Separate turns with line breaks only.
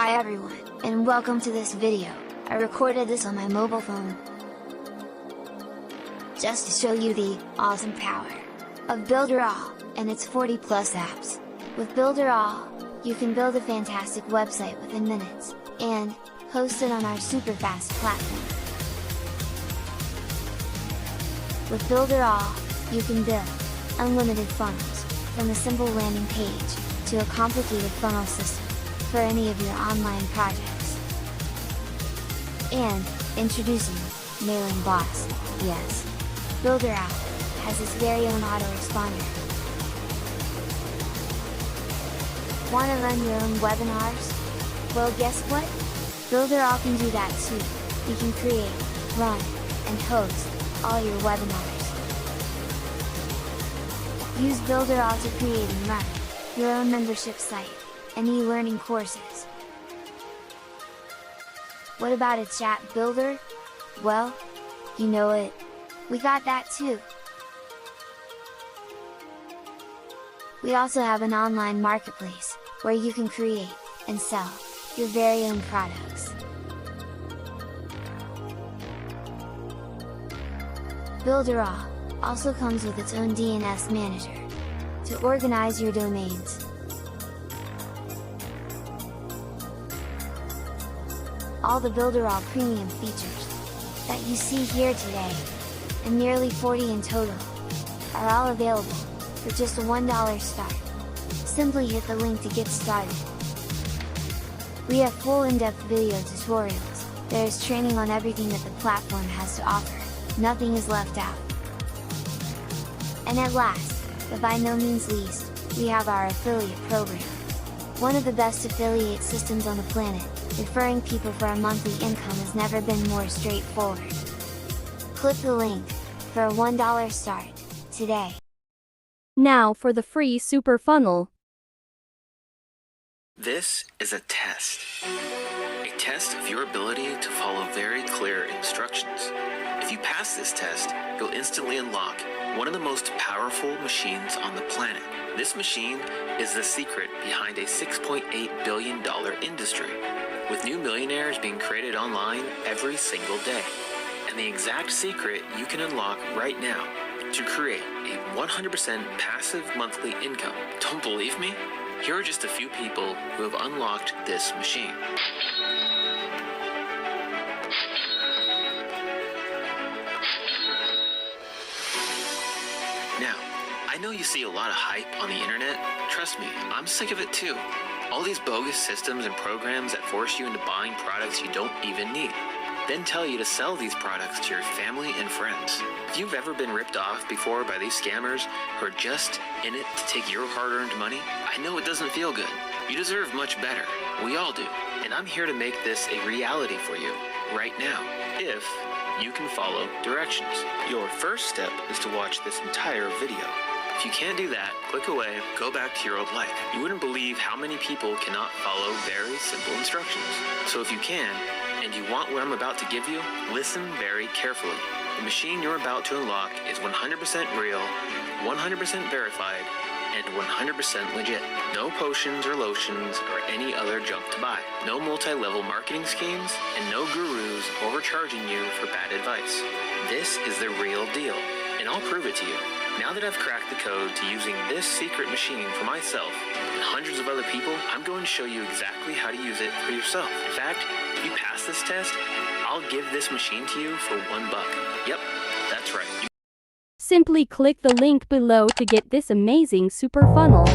Hi everyone, and welcome to this video. I recorded this on my mobile phone, just to show you the awesome power of Builderall, and its 40+ apps. With Builderall, you can build a fantastic website within minutes, and host it on our super fast platform. With Builderall, you can build unlimited funnels, from a simple landing page, to a complicated funnel system, for any of your online projects. And, introducing Mailing Bots, yes! Builderall has its very own autoresponder. Want to run your own webinars? Well, guess what? Builderall can do that too. You can create, run, and host all your webinars. Use Builderall to create and run your own membership site and e-learning courses. What about a chat builder? Well, you know it. We got that too! We also have an online marketplace, where you can create and sell your very own products. Builderall also comes with its own DNS manager, to organize your domains. All the Builderall premium features that you see here today, and nearly 40 in total, are all available for just a $1 start. Simply hit the link to get started. We have full in-depth video tutorials, there is training on everything that the platform has to offer, nothing is left out. And at last, but by no means least, we have our affiliate program. One of the best affiliate systems on the planet, referring people for a monthly income has never been more straightforward. Click the link, for a $1 start, today.
Now for the free super funnel.
This is a test. A test of your ability to follow very clear instructions. If you pass this test, you'll instantly unlock one of the most powerful machines on the planet. This machine is the secret behind a $6.8 billion industry, with new millionaires being created online every single day. And the exact secret you can unlock right now to create a 100% passive monthly income. Don't believe me? Here are just a few people who have unlocked this machine. Now, I know you see a lot of hype on the internet. Trust me, I'm sick of it too. All these bogus systems and programs that force you into buying products you don't even need, then tell you to sell these products to your family and friends. If you've ever been ripped off before by these scammers who are just in it to take your hard-earned money, I know it doesn't feel good. You deserve much better. We all do. And I'm here to make this a reality for you right now, if you can follow directions. Your first step is to watch this entire video. If you can't do that, click away, go back to your old life. You wouldn't believe how many people cannot follow very simple instructions. So if you can, and you want what I'm about to give you, listen very carefully. The machine you're about to unlock is 100% real, 100% verified, and 100% legit. No potions or lotions or any other junk to buy. No multi-level marketing schemes, and no gurus overcharging you for bad advice. This is the real deal, and I'll prove it to you. Now that I've cracked the code to using this secret machine for myself and hundreds of other people, I'm going to show you exactly how to use it for yourself. In fact, if you pass this test, I'll give this machine to you for $1. Yep, that's right.
Simply click the link below to get this amazing super funnel.